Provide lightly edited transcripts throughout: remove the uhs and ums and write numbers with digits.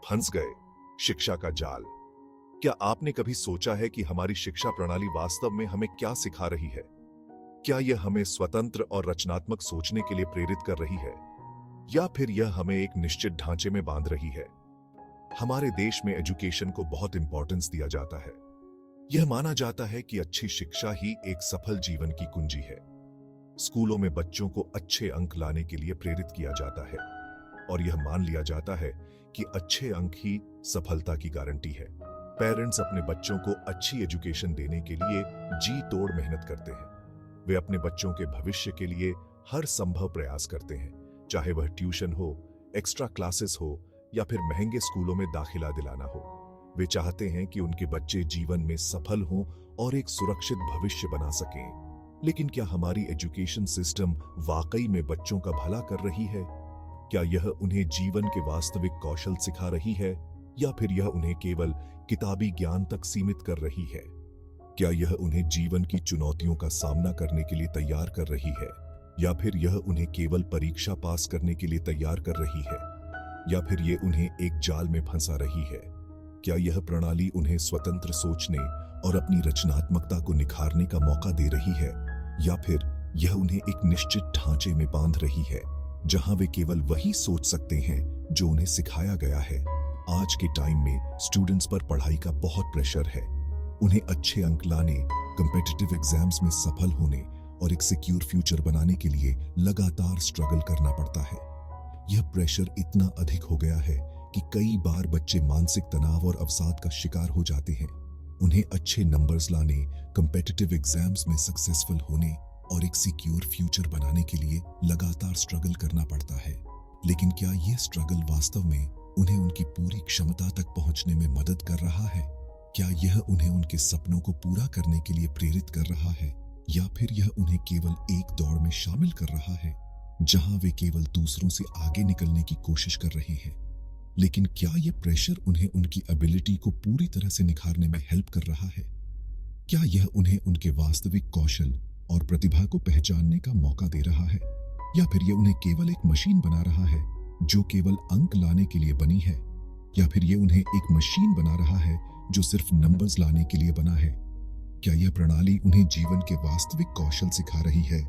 फंस गए। शिक्षा का जाल। क्या आपने कभी सोचा है कि हमारी शिक्षा प्रणाली वास्तव में हमें क्या सिखा रही है? क्या यह हमें स्वतंत्र और रचनात्मक सोचने के लिए प्रेरित कर रही है, या फिर यह हमें एक निश्चित ढांचे में बांध रही है? हमारे देश में एजुकेशन को बहुत इंपॉर्टेंस दिया जाता है। यह माना जाता है कि अच्छी शिक्षा ही एक सफल जीवन की कुंजी है। स्कूलों में बच्चों को अच्छे अंक लाने के लिए प्रेरित किया जाता है और यह मान लिया जाता है कि अच्छे अंक ही सफलता की गारंटी है। पेरेंट्स अपने बच्चों को अच्छी एजुकेशन देने के लिए जी तोड़ मेहनत करते हैं। वे अपने बच्चों के भविष्य के लिए हर संभव प्रयास करते हैं, चाहे वह ट्यूशन हो, एक्स्ट्रा क्लासेस हो या फिर महंगे स्कूलों में दाखिला दिलाना हो। वे चाहते हैं कि उनके बच्चे जीवन में सफल हों और एक सुरक्षित भविष्य बना सकें। लेकिन क्या हमारी एजुकेशन सिस्टम वाकई में बच्चों का भला कर रही है? क्या यह उन्हें जीवन के वास्तविक कौशल सिखा रही है, या फिर यह उन्हें केवल किताबी ज्ञान तक सीमित कर रही है? क्या यह उन्हें जीवन की चुनौतियों का सामना करने के लिए तैयार कर रही है, या फिर यह उन्हें केवल परीक्षा पास करने के लिए तैयार कर रही है, या फिर यह उन्हें एक जाल में फंसा रही है? क्या यह प्रणाली उन्हें स्वतंत्र सोचने और अपनी रचनात्मकता को निखारने का मौका दे रही है, या फिर यह उन्हें एक निश्चित ढांचे में बांध रही है जहां वे केवल वही सोच सकते हैं जो उन्हें सिखाया गया है? आज के टाइम में स्टूडेंट्स पर पढ़ाई का बहुत प्रेशर है। उन्हें अच्छे अंक लाने, कॉम्पिटिटिव एग्जाम्स में सफल होने और एक सिक्योर फ्यूचर बनाने के लिए लगातार स्ट्रगल करना पड़ता है। यह प्रेशर इतना अधिक हो गया है कि कई बार बच्चे मानसिक तनाव और अवसाद का शिकार हो जाते हैं। उन्हें अच्छे नंबर्स लाने, कॉम्पिटिटिव एग्जाम्स में सक्सेसफुल होने और एक सिक्योर फ्यूचर बनाने के लिए लगातार स्ट्रगल करना पड़ता है। लेकिन क्या यह स्ट्रगल वास्तव में उन्हें उनकी पूरी क्षमता तक पहुंचने में मदद कर रहा है? क्या यह उन्हें उनके सपनों को पूरा करने के लिए प्रेरित कर रहा है, या फिर यह उन्हें केवल एक दौड़ में शामिल कर रहा है जहां वे केवल दूसरों से आगे निकलने की कोशिश कर रहे हैं? लेकिन क्या यह प्रेशर उन्हें उनकी एबिलिटी को पूरी तरह से निखारने में हेल्प कर रहा है? क्या यह उन्हें उनके वास्तविक कौशल और प्रतिभा को पहचानने का मौका दे रहा है, या फिर यह उन्हें केवल एक मशीन बना रहा है जो केवल अंक लाने के लिए बनी है, या फिर यह उन्हें एक मशीन बना रहा है जो सिर्फ नंबर्स लाने के लिए बना है? क्या यह प्रणाली उन्हें जीवन के वास्तविक कौशल सिखा रही है,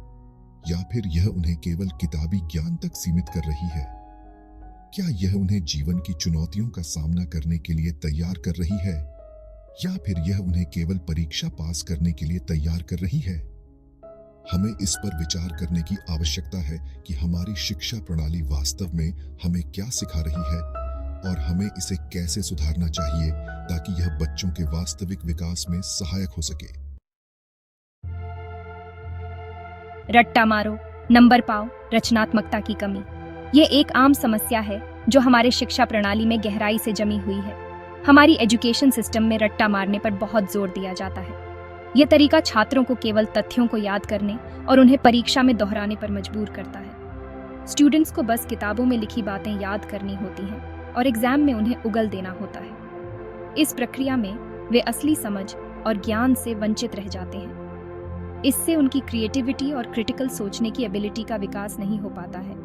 या फिर यह उन्हें केवल किताबी ज्ञान तक सीमित कर रही है? क्या यह उन्हें जीवन की चुनौतियों का सामना करने के लिए तैयार कर रही है, या फिर यह उन्हें केवल परीक्षा पास करने के लिए तैयार कर रही है? हमें इस पर विचार करने की आवश्यकता है कि हमारी शिक्षा प्रणाली वास्तव में हमें क्या सिखा रही है और हमें इसे कैसे सुधारना चाहिए ताकि यह बच्चों के वास्तविक विकास में सहायक हो सके। रट्टा मारो, नंबर पाओ, रचनात्मकता की कमी। ये एक आम समस्या है जो हमारे शिक्षा प्रणाली में गहराई से जमी हुई है। हमारी एजुकेशन सिस्टम में रट्टा मारने पर बहुत जोर दिया जाता है। यह तरीका छात्रों को केवल तथ्यों को याद करने और उन्हें परीक्षा में दोहराने पर मजबूर करता है। स्टूडेंट्स को बस किताबों में लिखी बातें याद करनी होती हैं और एग्जाम में उन्हें उगल देना होता है। इस प्रक्रिया में वे असली समझ और ज्ञान से वंचित रह जाते हैं। इससे उनकी क्रिएटिविटी और क्रिटिकल सोचने की एबिलिटी का विकास नहीं हो पाता है।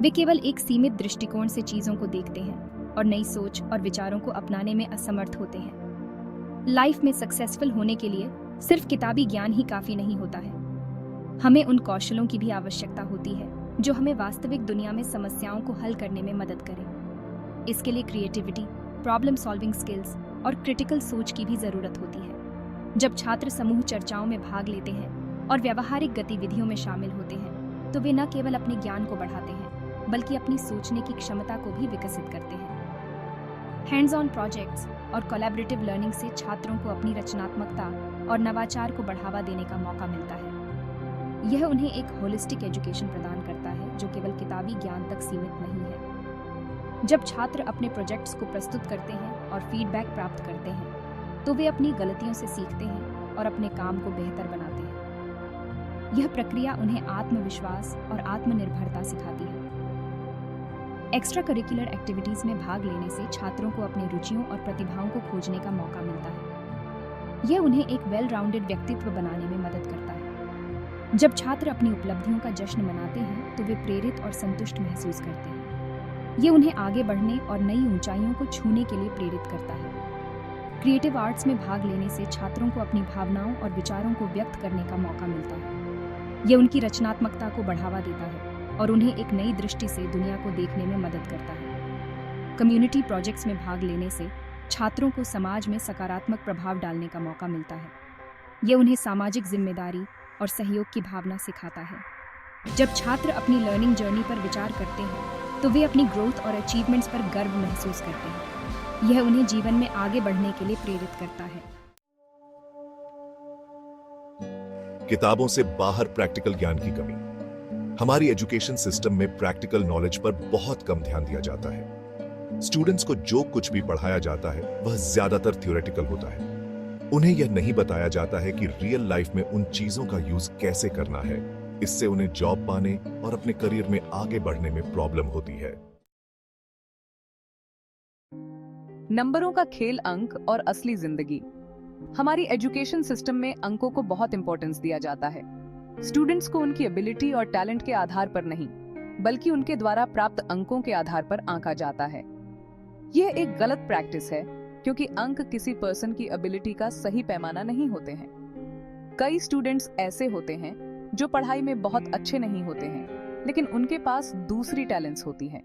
वे केवल एक सीमित दृष्टिकोण से चीज़ों को देखते हैं और नई सोच और विचारों को अपनाने में असमर्थ होते हैं। लाइफ में सक्सेसफुल होने के लिए सिर्फ किताबी ज्ञान ही काफ़ी नहीं होता है। हमें उन कौशलों की भी आवश्यकता होती है जो हमें वास्तविक दुनिया में समस्याओं को हल करने में मदद करें। इसके लिए क्रिएटिविटी, प्रॉब्लम सॉल्विंग स्किल्स और क्रिटिकल सोच की भी ज़रूरत होती है। जब छात्र समूह चर्चाओं में भाग लेते हैं और व्यावहारिक गतिविधियों में शामिल होते हैं तो वे न केवल अपने ज्ञान को बढ़ाते हैं बल्कि अपनी सोचने की क्षमता को भी विकसित करते हैं। हैंड्स ऑन प्रोजेक्ट्स और कोलैबोरेटिव लर्निंग से छात्रों को अपनी रचनात्मकता और नवाचार को बढ़ावा देने का मौका मिलता है। यह उन्हें एक होलिस्टिक एजुकेशन प्रदान करता है जो केवल किताबी ज्ञान तक सीमित नहीं है। जब छात्र अपने प्रोजेक्ट्स को प्रस्तुत करते हैं और फीडबैक प्राप्त करते हैं तो वे अपनी गलतियों से सीखते हैं और अपने काम को बेहतर बनाते हैं। यह प्रक्रिया उन्हें आत्मविश्वास और आत्मनिर्भरता सिखाती है। एक्स्ट्रा करिकुलर एक्टिविटीज़ में भाग लेने से छात्रों को अपनी रुचियों और प्रतिभाओं को खोजने का मौका मिलता है। यह उन्हें एक वेल राउंडेड व्यक्तित्व बनाने में मदद करता है। जब छात्र अपनी उपलब्धियों का जश्न मनाते हैं तो वे प्रेरित और संतुष्ट महसूस करते हैं। ये उन्हें आगे बढ़ने और नई ऊंचाइयों को छूने के लिए प्रेरित करता है। क्रिएटिव आर्ट्स में भाग लेने से छात्रों को अपनी भावनाओं और विचारों को व्यक्त करने का मौका मिलता है। ये उनकी रचनात्मकता को बढ़ावा देता है और उन्हें एक नई दृष्टि से दुनिया को देखने में मदद करता है। कम्युनिटी प्रोजेक्ट्स में भाग लेने से छात्रों को समाज में सकारात्मक प्रभाव डालने का मौका मिलता है। ये उन्हें सामाजिक जिम्मेदारी और सहयोग की भावना सिखाता है। जब छात्र अपनी लर्निंग जर्नी पर विचार करते हैं तो वे अपनी ग्रोथ और अचीवमेंट्स पर गर्व महसूस करते हैं। यह उन्हें जीवन में आगे बढ़ने के लिए प्रेरित करता है। किताबों से बाहर प्रैक्टिकल ज्ञान की कमी। हमारी एजुकेशन सिस्टम में प्रैक्टिकल नॉलेज पर बहुत कम ध्यान दिया जाता है। स्टूडेंट्स को जो कुछ भी पढ़ाया जाता है वह ज्यादातर थ्योरेटिकल होता है। उन्हें यह नहीं बताया जाता है कि रियल लाइफ में उन चीजों का यूज कैसे करना है। इससे उन्हें जॉब पाने और अपने करियर में आगे बढ़ने में प्रॉब्लम होती है। नंबरों का खेल, अंक और असली जिंदगी। हमारी एजुकेशन सिस्टम में अंकों को बहुत इंपॉर्टेंस दिया जाता है। स्टूडेंट्स को उनकी एबिलिटी और टैलेंट के आधार पर नहीं, बल्कि उनके द्वारा प्राप्त अंकों के आधार पर आंका जाता है। यह एक गलत प्रैक्टिस है, क्योंकि अंक किसी पर्सन की एबिलिटी का सही पैमाना नहीं होते हैं। कई स्टूडेंट्स ऐसे होते हैं जो पढ़ाई में बहुत अच्छे नहीं होते हैं, लेकिन उनके पास दूसरी टैलेंट्स होती हैं।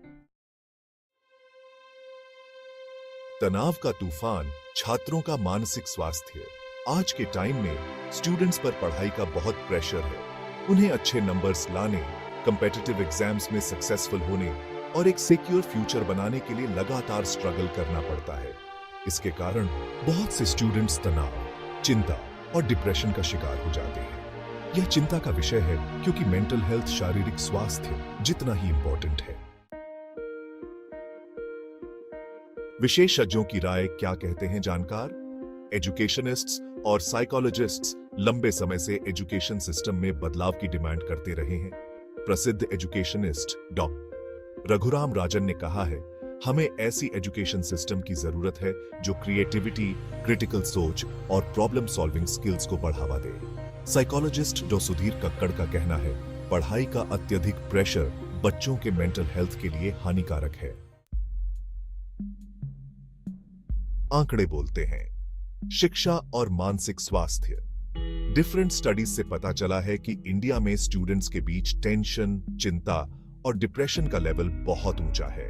तनाव का तूफान, छात्रों का मानसिक स्वास्थ्य। आज के टाइम में स्टूडेंट्स पर पढ़ाई का बहुत प्रेशर है। उन्हें अच्छे नंबर्स लाने, कॉम्पिटिटिव एग्जाम्स में सक्सेसफुल होने और एक सिक्योर फ्यूचर बनाने के लिए लगातार स्ट्रगल करना पड़ता है। इसके कारण बहुत से स्टूडेंट्स तनाव, चिंता और डिप्रेशन का शिकार हो जाते हैं। यह चिंता का विषय है क्योंकि मेंटल हेल्थ शारीरिक स्वास्थ्य जितना ही इंपॉर्टेंट है। विशेषज्ञों की राय क्या कहते हैं जानकार? एजुकेशनिस्ट्स और साइकोलॉजिस्ट्स लंबे समय से एजुकेशन सिस्टम में बदलाव की डिमांड करते रहे हैं। प्रसिद्ध एजुकेशनिस्ट डॉक्टर रघुराम राजन ने कहा है, हमें ऐसी एजुकेशन सिस्टम की जरूरत है जो क्रिएटिविटी, क्रिटिकल सोच और प्रॉब्लम सॉल्विंग स्किल्स को बढ़ावा दे। साइकोलॉजिस्ट डॉ सुधीर कक्कड़ का कहना है, पढ़ाई का अत्यधिक प्रेशर बच्चों के मेंटल हेल्थ के लिए हानिकारक है। आंकड़े बोलते हैं। शिक्षा और मानसिक स्वास्थ्य। डिफरेंट स्टडीज से पता चला है कि इंडिया में स्टूडेंट्स के बीच टेंशन, चिंता और डिप्रेशन का लेवल बहुत ऊंचा है।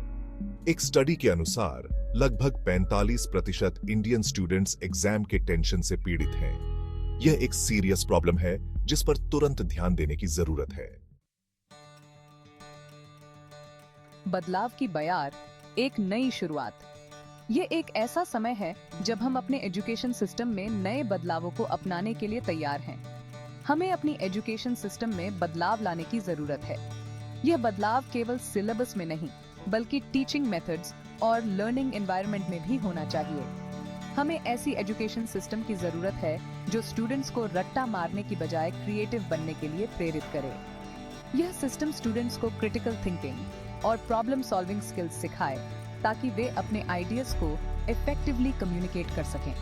एक स्टडी के अनुसार लगभग 45% इंडियन स्टूडेंट्स एग्जाम के टेंशन से पीड़ित हैं। यह एक सीरियस प्रॉब्लम है जिस पर तुरंत ध्यान देने की जरूरत है। बदलाव की बयार, एक नई शुरुआत। ये एक ऐसा समय है जब हम अपने एजुकेशन सिस्टम में नए बदलावों को अपनाने के लिए तैयार हैं। हमें अपनी एजुकेशन सिस्टम में बदलाव लाने की जरूरत है। यह बदलाव केवल सिलेबस में नहीं, बल्कि टीचिंग मेथड्स और लर्निंग एनवायरनमेंट में भी होना चाहिए। हमें ऐसी एजुकेशन सिस्टम की जरूरत है जो स्टूडेंट्स को रट्टा मारने की बजाय क्रिएटिव बनने के लिए प्रेरित करे। यह सिस्टम स्टूडेंट्स को क्रिटिकल थिंकिंग और प्रॉब्लम सॉल्विंग स्किल्स सिखाए, ताकि वे अपने आइडियाज को इफेक्टिवली कम्युनिकेट कर सकें।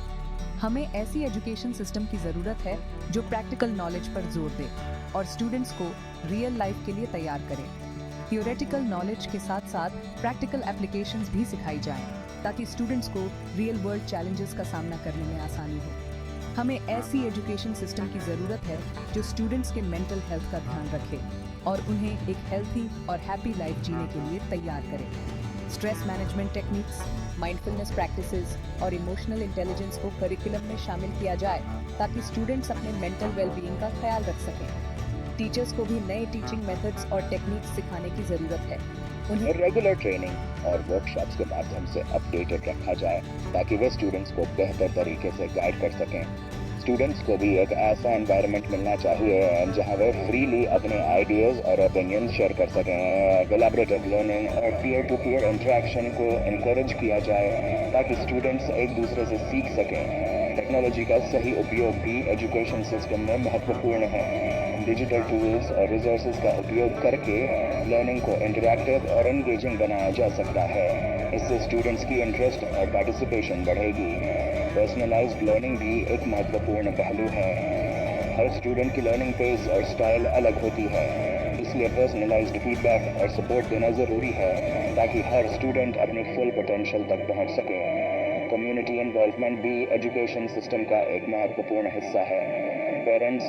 हमें ऐसी एजुकेशन सिस्टम की जरूरत है जो प्रैक्टिकल नॉलेज पर जोर दे और स्टूडेंट्स को रियल लाइफ के लिए तैयार करे। थियोरेटिकल नॉलेज के साथ साथ प्रैक्टिकल एप्लीकेशंस भी सिखाई जाएं, ताकि स्टूडेंट्स को रियल वर्ल्ड चैलेंजेस का सामना करने में आसानी हो। हमें ऐसी एजुकेशन सिस्टम की जरूरत है जो स्टूडेंट्स के मेंटल हेल्थ का ध्यान रखे और उन्हें एक हेल्थी और हैप्पी लाइफ जीने के लिए तैयार करे। Stress management techniques, mindfulness practices और इमोशनल इंटेलिजेंस को करिकुलम में शामिल किया जाए, ताकि स्टूडेंट्स अपने मेंटल वेलबीइंग का ख्याल रख सकें। टीचर्स को भी नए टीचिंग मेथड्स और टेक्निक्स सिखाने की जरूरत है। उन्हें रेगुलर ट्रेनिंग और वर्कशॉप्स के माध्यम से अपडेटेड रखा जाए, ताकि वे स्टूडेंट्स को बेहतर तरीके से गाइड कर सकें। स्टूडेंट्स को भी एक ऐसा एनवायरनमेंट मिलना चाहिए जहां वे फ्रीली अपने आइडियाज और ओपिनियन शेयर कर सकें। कोलैबोरेटिव लर्निंग और पीयर टू पीयर इंटरेक्शन को इनकरेज किया जाए, ताकि स्टूडेंट्स एक दूसरे से सीख सकें। टेक्नोलॉजी का सही उपयोग भी एजुकेशन सिस्टम में महत्वपूर्ण है। डिजिटल टूल्स और रिसोर्सेज का उपयोग करके लर्निंग को इंटरैक्टिव और एंगेजिंग बनाया जा सकता है। इससे स्टूडेंट्स की इंटरेस्ट और पार्टिसिपेशन बढ़ेगी। पर्सनलाइज्ड लर्निंग भी एक महत्वपूर्ण पहलू है। हर स्टूडेंट की लर्निंग पेस और स्टाइल अलग होती है, इसलिए पर्सनलाइज्ड फीडबैक और सपोर्ट देना ज़रूरी है ताकि हर स्टूडेंट अपने फुल पोटेंशियल तक पहुंच सके। कम्युनिटी इन्वॉल्वमेंट भी एजुकेशन सिस्टम का एक महत्वपूर्ण हिस्सा है। पेरेंट्स,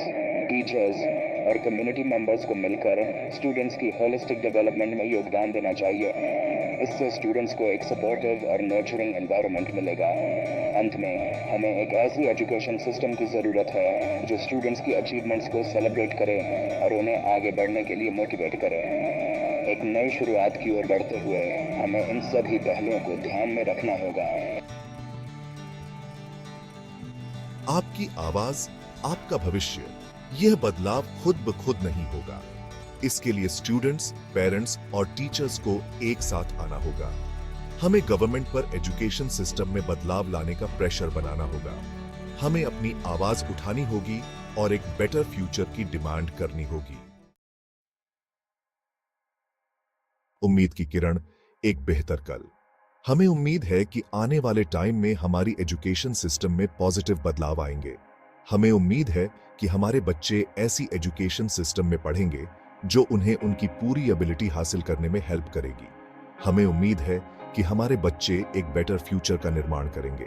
टीचर्स और कम्युनिटी मेंबर्स को मिलकर स्टूडेंट्स की होलिस्टिक डेवलपमेंट में योगदान देना चाहिए। इससे स्टूडेंट्स को एक सपोर्टिव और नर्चरिंग एनवायरनमेंट मिलेगा। अंत में हमें एक ऐसी एजुकेशन सिस्टम की ज़रूरत है जो स्टूडेंट्स की अचीवमेंट्स को सेलिब्रेट करे और उन्हें आगे बढ़ने के लिए मोटिवेट करे। एक नई शुरुआत की ओर बढ़ते हुए हमें इन सभी पहलुओं को ध्यान में रखना होगा। आपकी आवाज, आपका भविष्य, यह बदलाव खुद ब खुद नहीं होगा। इसके लिए स्टूडेंट्स, पेरेंट्स और टीचर्स को एक साथ आना होगा। हमें गवर्नमेंट पर एजुकेशन सिस्टम में बदलाव लाने का प्रेशर बनाना होगा। हमें अपनी आवाज उठानी होगी और एक बेटर फ्यूचर की डिमांड करनी होगी। उम्मीद की किरण, एक बेहतर कल। हमें उम्मीद है कि आने वाले टाइम में हमारी एजुकेशन सिस्टम में पॉजिटिव बदलाव आएंगे। हमें उम्मीद है कि हमारे बच्चे ऐसी एजुकेशन सिस्टम में पढ़ेंगे जो उन्हें उनकी पूरी एबिलिटी हासिल करने में हेल्प करेगी। हमें उम्मीद है कि हमारे बच्चे एक बेटर फ्यूचर का निर्माण करेंगे।